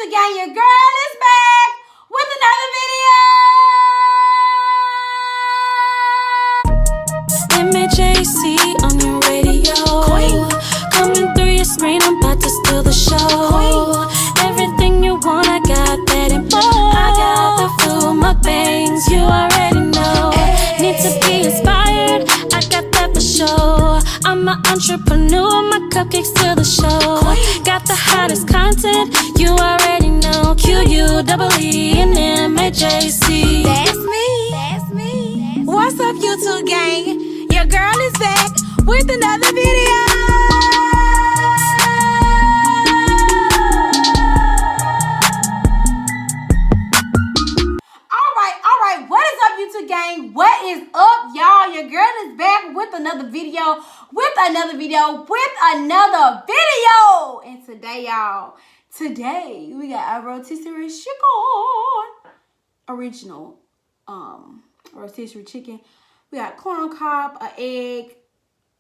again, your girl is back with another video. MJC on your radio. Coming through your screen, I'm about to steal the show. Everything you want, I got that and more. I got the food, mukbangs, you already know. Need to be inspired, I got that for sure. I'm an entrepreneur, my cupcakes to the show. Got the hottest content, you already know. QUEE and MJC. That's me. What's up, YouTube gang? Your girl is back with another video. All right. What is up, YouTube gang? What is up, y'all? Your girl is back with another video. And today, y'all, we got a rotisserie chicken. Original rotisserie chicken. We got corn on cob, an egg,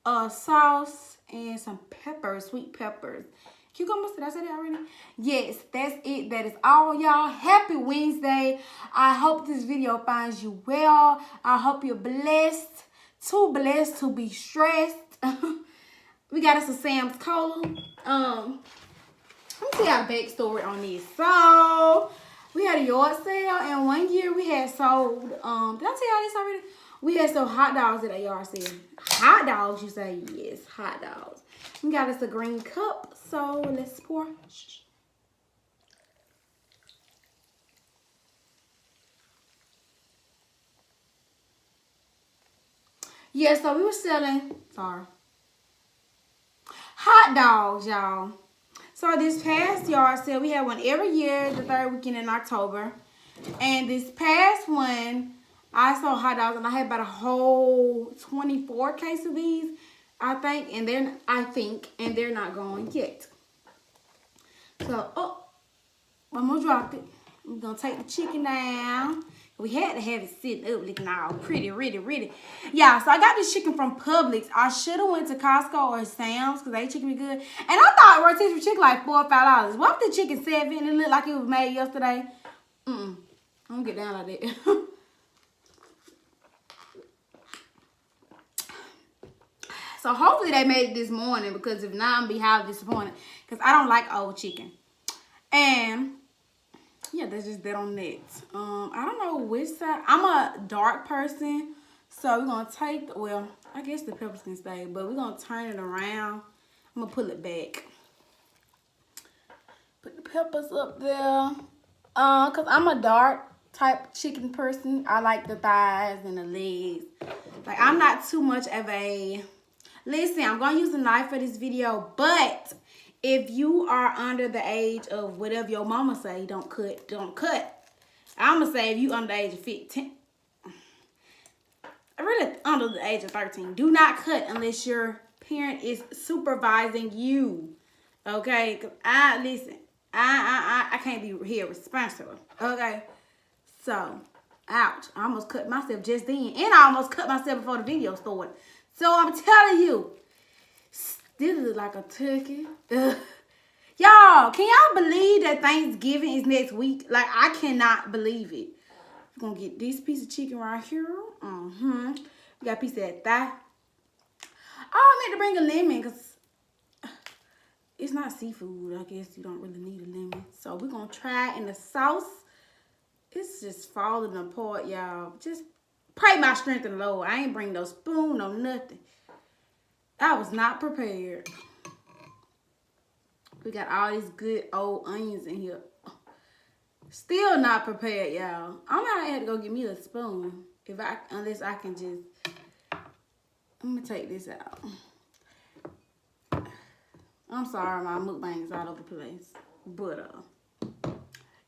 sauce, and some peppers, sweet peppers. Cucumbers, did I say that already? Yes, that's it. That is all, y'all. Happy Wednesday. I hope this video finds you well. I hope you're blessed to be stressed. We got us a Sam's Cola. Let me tell y'all a backstory on this. So, we had a yard sale, and one year we had sold, did I tell y'all this already? We had sold hot dogs at a yard sale. Hot dogs, you say? Yes, hot dogs. We got us a green cup, so let's pour. Yeah, so we were selling, hot dogs, y'all. So this past yard sale, we had one every year, the third weekend in October. And this past one, I sold hot dogs, and I had about a whole 24 case of these, I think, and they're not going yet. So, I'm gonna drop it. I'm gonna take the chicken down. We had to have it sitting up looking all pretty, ready. Yeah, so I got this chicken from Publix. I should have went to Costco or Sam's because they chicken be good. And I thought rotisserie chicken like $4 or $5. What if the chicken $7 and it looked like it was made yesterday? I don't get down like that. So hopefully they made it this morning, because if not, I'm gonna be highly disappointed, because I don't like old chicken. And yeah, that's just that on that. I don't know which side. I'm a dark person, so we're gonna take I guess the peppers can stay, but we're gonna turn it around. I'm gonna pull it back. Put the peppers up there. Cause I'm a dark type chicken person. I like the thighs and the legs. Like, I'm not too much of a... Listen, I'm going to use a knife for this video, but if you are under the age of whatever your mama say, don't cut. I'm going to say if you under the age of 15, really under the age of 13, do not cut unless your parent is supervising you, okay? Because I can't be here responsible, okay? So, ouch. I almost cut myself just then, and I almost cut myself before the video started. So I'm telling you, this is like a turkey. Y'all, can y'all believe that Thanksgiving is next week? Like, I cannot believe it. We're gonna get this piece of chicken right here. We got a piece of that thigh. Oh, I meant to bring a lemon because it's not seafood. I guess you don't really need a lemon. So we're gonna try it in the sauce. It's just falling apart, y'all. Just pray my strength in the Lord. I ain't bring no spoon, no nothing. I was not prepared. We got all these good old onions in here. Still not prepared, y'all. I'm gonna have to go get me a spoon. Unless I can just... I'm gonna take this out. I'm sorry, my mukbang is all over the place. But,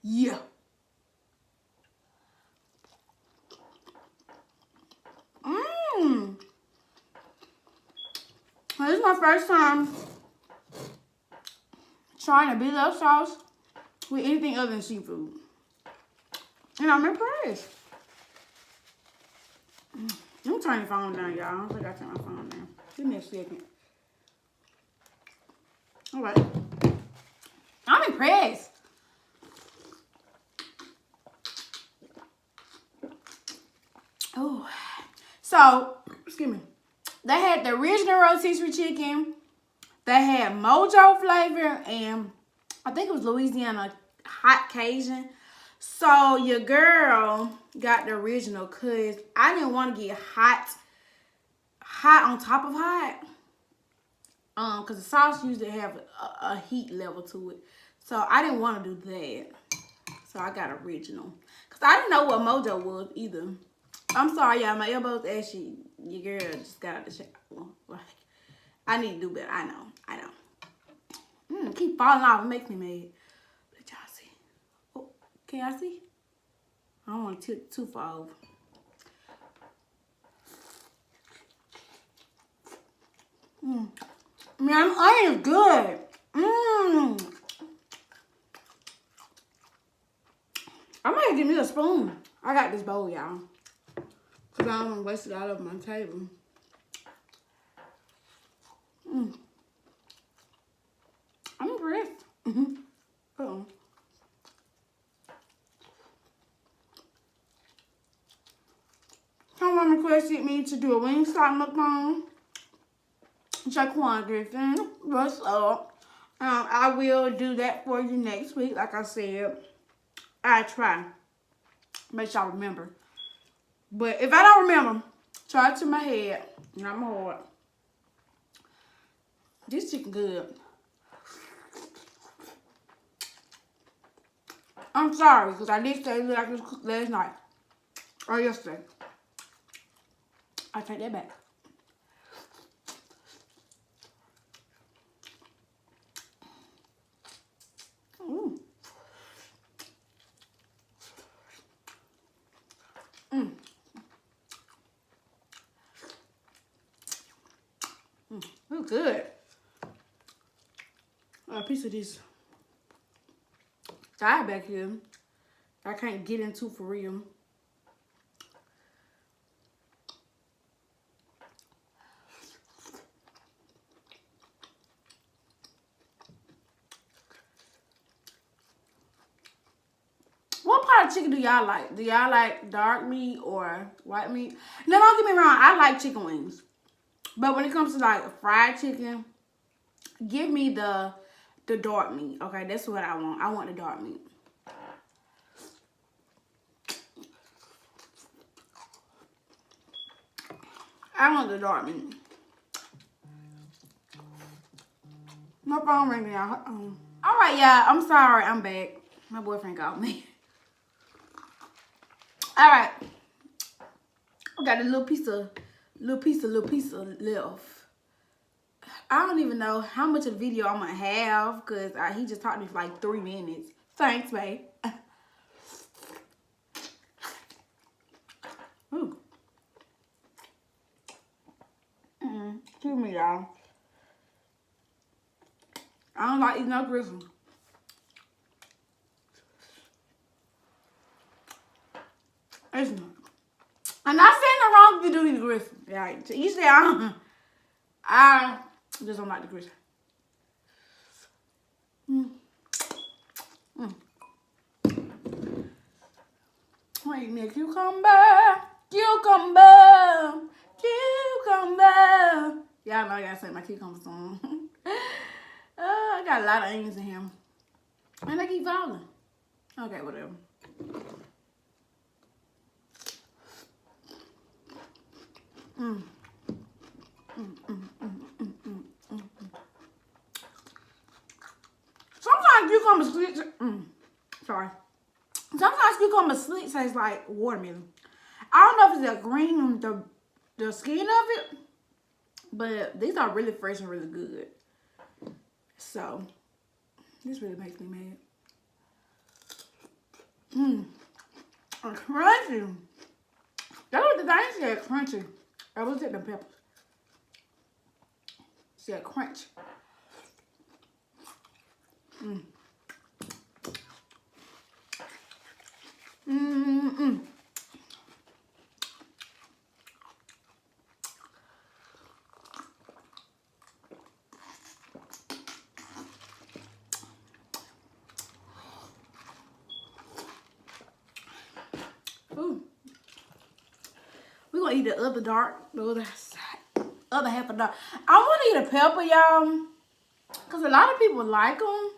yeah. This is my first time trying to beat up sauce with anything other than seafood. And I'm impressed. Let me turn the phone down, y'all. I don't think I turned my phone down. Give me a second. All right. I'm impressed. So, excuse me. They had the original rotisserie chicken. They had mojo flavor and I think it was Louisiana hot Cajun. So your girl got the original because I didn't want to get hot on top of hot. Because the sauce usually have a heat level to it. So I didn't want to do that. So I got original. Because I didn't know what mojo was either. I'm sorry, y'all. My elbows actually, your girl just got out the shower. Like, I need to do better. I know. Keep falling off. It makes me mad. Let y'all see. Oh, can y'all see? I don't want to tilt too far over. Man, onion is good. I might give me a spoon. I got this bowl, y'all. Because I don't want to waste it all over my table. I'm impressed. Uh-oh. Someone requested me to do a Wingstop mukbang. Jaquan what's up? I will do that for you next week. Like I said, I try. Make sure I remember. But if I don't remember, try it to my head. Not my heart. This chicken good. I'm sorry, because I did say that I was cooked last night. Or yesterday. I take that back. Oh, good. A piece of this thigh back here. I can't get into for real. What part of chicken do y'all like? Do y'all like dark meat or white meat? Now, don't get me wrong. I like chicken wings. But when it comes to like fried chicken, give me the dark meat. Okay, that's what I want. I want the dark meat. I want the dark meat. My phone ringing, y'all. All right, y'all. I'm sorry. I'm back. My boyfriend called me. All right. I got a little piece of left. I don't even know how much of the video I'm gonna have because he just talked to me for like 3 minutes. Thanks, babe. Ooh. Excuse me, y'all. I don't like eating no gristle. It's not. I'm not saying the wrong if you do eat the gristle. Yeah, you say I just don't like the gristle. Wait, me a cucumber. Y'all know I gotta say my cucumber song. I got a lot of onions in here. And they keep falling. Okay, whatever. Sometimes cucumber sweet. Sorry. Sometimes cucumber sweet tastes like watermelon. I don't know if it's the green on the skin of it, but these are really fresh and really good. So this really makes me mad. Crunchy. That was the thing, she said crunchy. I was at the peppers. She said crunch. We're gonna eat the other dark, the other side, other half of dark. I want to eat a pepper, y'all, because a lot of people like them.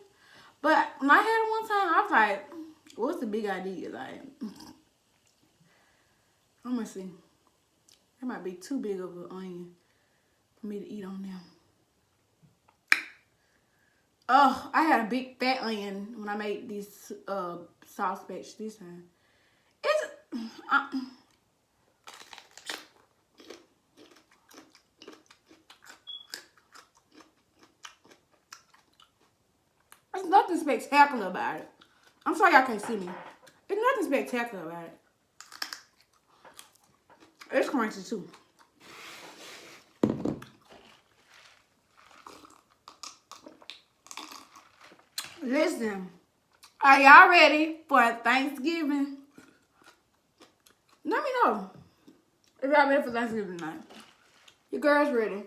But when I had them one time, I was like, what's the big idea? Like, I'm gonna see. That might be too big of an onion for me to eat on them. Oh, I had a big fat onion when I made this sauce batch this time. There's nothing spectacular about it. I'm sorry y'all can't see me. There's nothing spectacular about it. It's crunchy too. Listen, are y'all ready for Thanksgiving? Let me know if y'all ready for Thanksgiving night. Your girl's ready.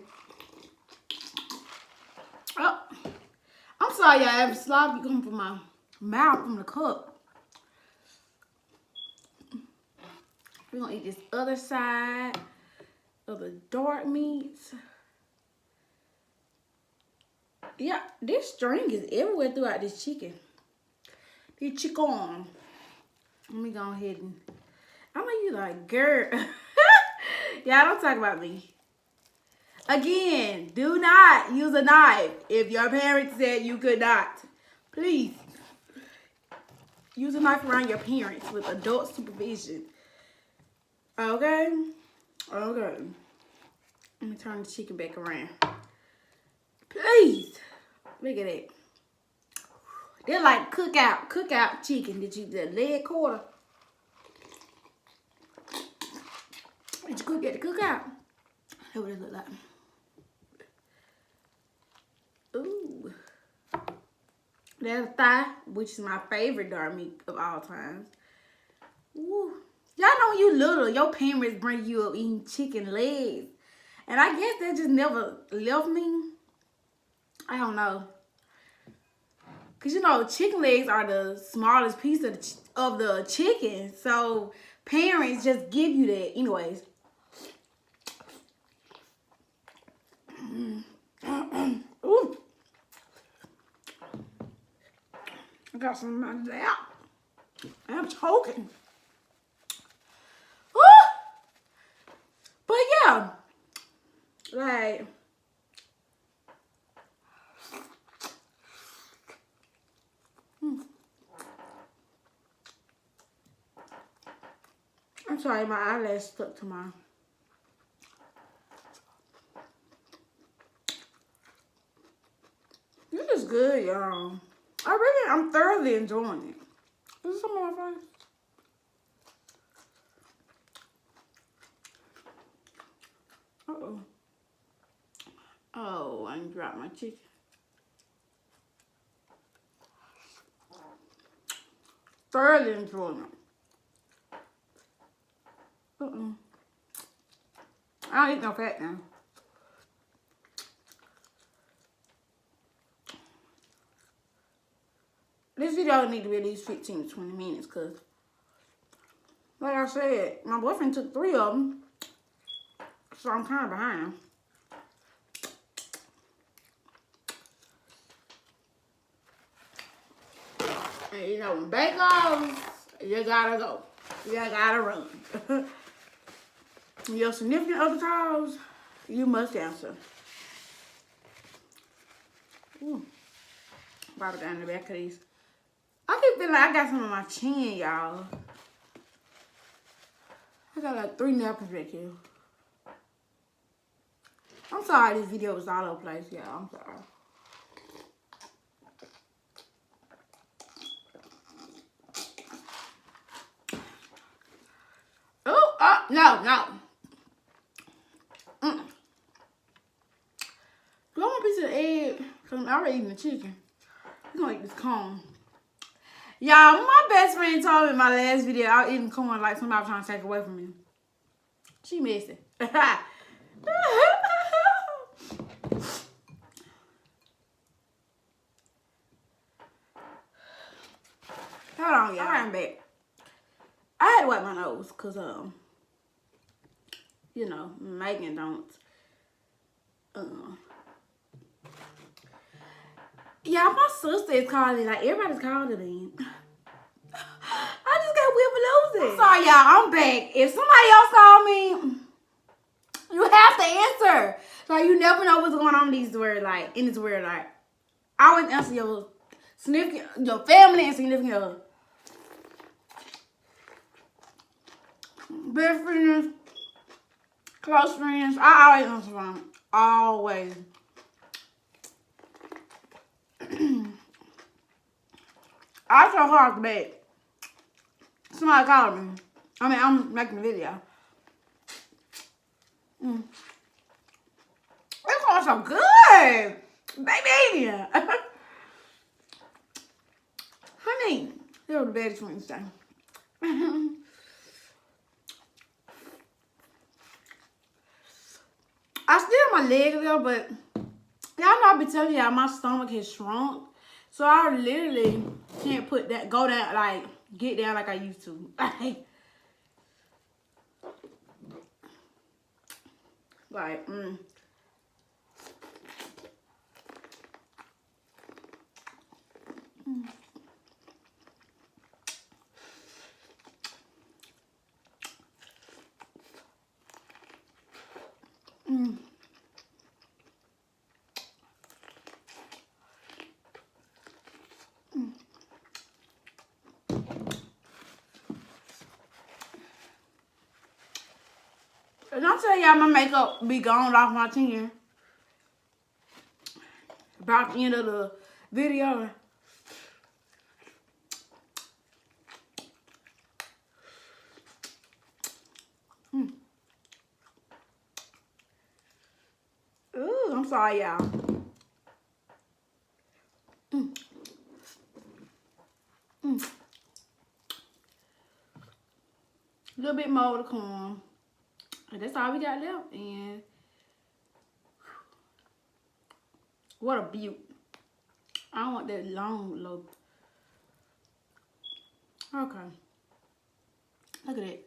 Oh, I'm sorry y'all, every sloppy coming from my mouth from the cup. We're gonna eat this other side of the dark meats. Yeah, this string is everywhere throughout this chicken. This chicken. Let me go ahead and, I know you like, girl. Y'all don't talk about me. Again, do not use a knife if your parents said you could not. Please. Use a knife around your parents with adult supervision. Okay? Okay. Let me turn the chicken back around. Please. Look at that. They're like cookout chicken. Did you, the leg quarter? Did you cook at the cookout? That's what it look like. Ooh. There's thigh, which is my favorite dark meat of all times. Ooh. Y'all know when you little, your parents bring you up eating chicken legs. And I guess that just never left me. I don't know. Because, you know, chicken legs are the smallest piece of the chicken. So, parents just give you that. Anyways. Ooh. I got some of that. I'm choking. Woo! But, yeah. Like... I'm sorry, my eyelash stuck to my... This is good, y'all. I'm thoroughly enjoying it. Is some more fries? Uh-oh. Oh, I dropped my chicken. Thoroughly enjoying it. I don't eat no fat now. This video need to be at least 15 to 20 minutes because, like I said, my boyfriend took 3 of them. So I'm kind of behind. And you know, when bank goes, you gotta go. You gotta run. Your significant other calls, you must answer. Ooh. Probably down the back of these. I keep feeling like I got some on my chin, y'all. I got like 3 napkins back here. I'm sorry this video was all over the place, y'all. I'm sorry. Oh, no. Do I want a piece of the egg? Because I'm already eating the chicken. I'm going to eat this corn. Y'all, my best friend told me in my last video I was eating corn like somebody was trying to take away from me. She messy. Hold on, y'all. I'm back. I had to wipe my nose because you know, Megan don't. Yeah, my sister is calling. Like, everybody's calling in. I just got whipped losing. Sorry, y'all. I'm back. If somebody else call me, you have to answer. Like, you never know what's going on in these words. Like, in this word, like, I always answer your significant, your family and significant other. Best friends, close friends. I always answer them. Always. I so hard back. Somebody called me. I mean, I'm making a video. It's going so good. Baby. Honey. They're the best friends thing. I still have my legs there, but y'all know I be telling y'all my stomach has shrunk. So I literally can't go down, like, get down like I used to. Like, And I'll tell y'all my makeup be gone off my chin. About the end of the video. Ooh, I'm sorry, y'all. A little bit more to come. And that's all we got left. And what a beaut. I don't want that long look. Okay. Look at that.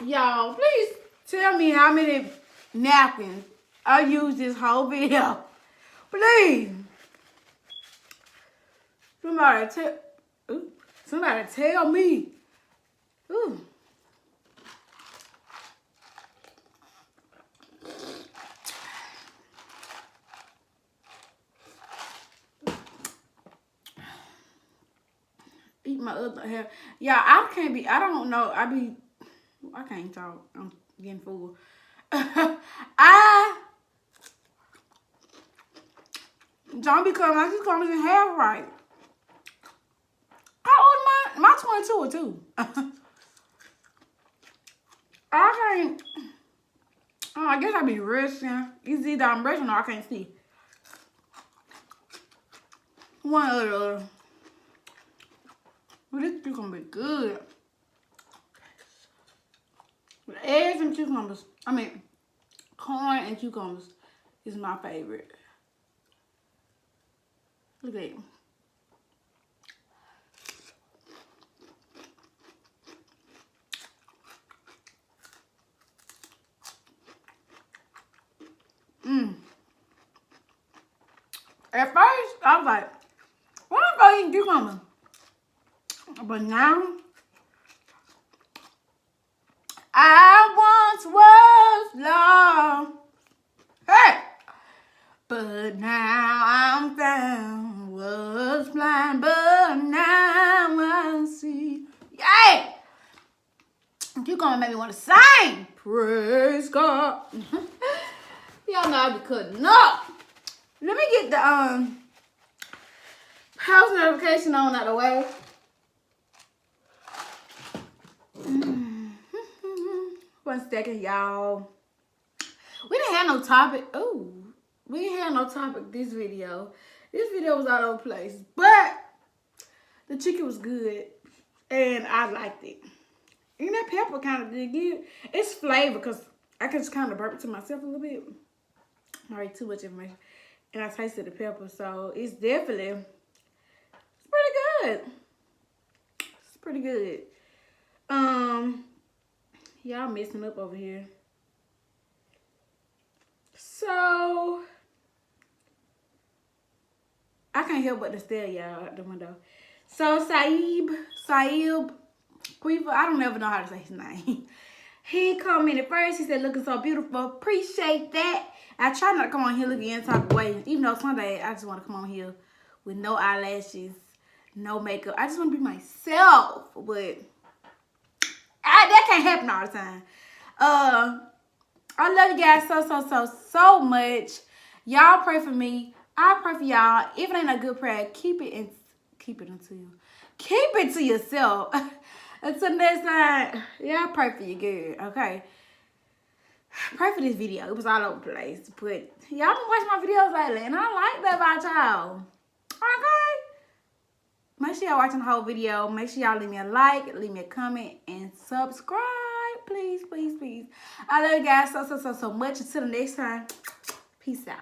Y'all, please tell me how many napkins I used this whole video. Please. Somebody tell me. Ooh. Eat my other hair. Yeah, I don't know. I can't talk. I'm getting full. I don't be cutting. I just cut it in half right. How old am I? My 22 or 2. I can't. Oh, I guess I be rushing. It's either I'm rushing or I can't see. One or the other. Well, this is gonna be good. With eggs and cucumbers. I mean, corn and cucumbers is my favorite. Look at it. At first, I was like, what am I eating cucumbers? But now, I once was lost. Hey! But now I'm found. Was blind, but now I see. Yay! Cucumber made me want to sing. Praise God. Y'all know I be cutting up. Let me get the house notification on out of the way. One second, y'all. We didn't have no topic. Ooh. we ain't had no topic this video. This video was all over the place. But the chicken was good. And I liked it. And that pepper kind of did good. It's flavor because I can just kind of burp it to myself a little bit. Not too much information. And I tasted the pepper. So it's definitely, it's pretty good. It's pretty good. Y'all messing up over here. So I can't help but to stare y'all out the window. So Saib, Queenmajc, I don't ever know how to say his name. He commented first. He said, looking so beautiful. Appreciate that. I try not to come on here looking any type of way. Even though Sunday, I just want to come on here with no eyelashes, no makeup. I just want to be myself. But that can't happen all the time. I love you guys so much. Y'all pray for me. I pray for y'all. If it ain't a good prayer, keep it to yourself. Until next time, y'all pray for your good, okay? Pray for this video. It was all over the place. But y'all been watching my videos lately, and I like that about y'all. Okay? Make sure y'all watching the whole video. Make sure y'all leave me a like, leave me a comment, and subscribe. Please, please, please. I love you guys so much. Until the next time, peace out.